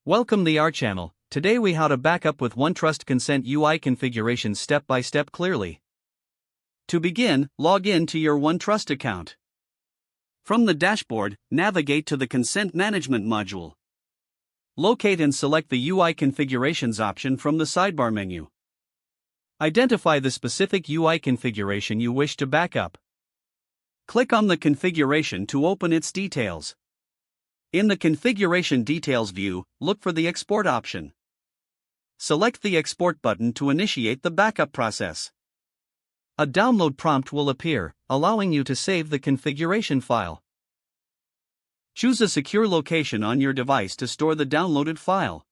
Welcome to our channel. Today we how to backup with OneTrust consent UI configuration step by step clearly. To begin, log in to your OneTrust account. From the dashboard, navigate to the Consent Management module. Locate and select the UI configurations option from the sidebar menu. Identify the specific UI configuration you wish to backup. Click on the configuration to open its details. In the Configuration Details view, look for the Export option. Select the Export button to initiate the backup process. A download prompt will appear, allowing you to save the configuration file. Choose a secure location on your device to store the downloaded file.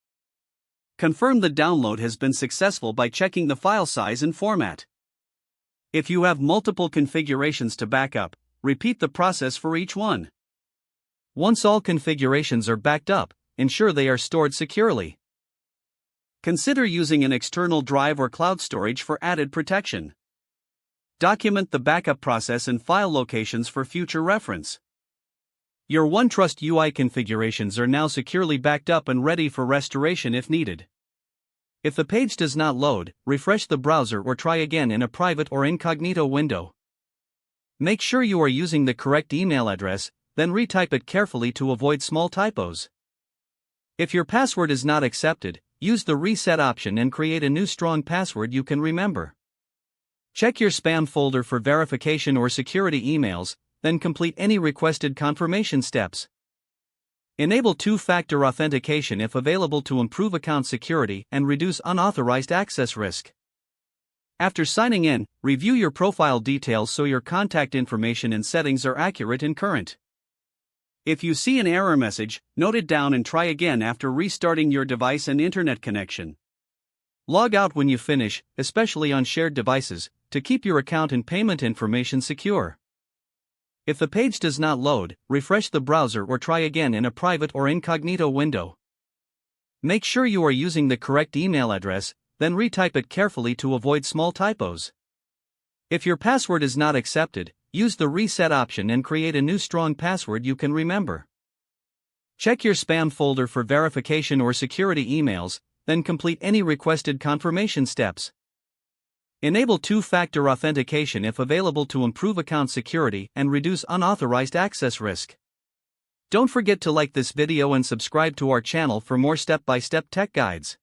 Confirm the download has been successful by checking the file size and format. If you have multiple configurations to backup, repeat the process for each one. Once all configurations are backed up, ensure they are stored securely. Consider using an external drive or cloud storage for added protection. Document the backup process and file locations for future reference. Your OneTrust UI configurations are now securely backed up and ready for restoration if needed. If the page does not load, refresh the browser or try again in a private or incognito window. Make sure you are using the correct email address, then retype it carefully to avoid small typos. If your password is not accepted, use the reset option and create a new strong password you can remember. Check your spam folder for verification or security emails, then complete any requested confirmation steps. Enable two-factor authentication if available to improve account security and reduce unauthorized access risk. After signing in, review your profile details so your contact information and settings are accurate and current. If you see an error message, note it down and try again after restarting your device and internet connection. Log out when you finish, especially on shared devices, to keep your account and payment information secure. If the page does not load, refresh the browser or try again in a private or incognito window. Make sure you are using the correct email address, then retype it carefully to avoid small typos. If your password is not accepted, use the reset option and create a new strong password you can remember. Check your spam folder for verification or security emails, then complete any requested confirmation steps. Enable two-factor authentication if available to improve account security and reduce unauthorized access risk. Don't forget to like this video and subscribe to our channel for more step-by-step tech guides.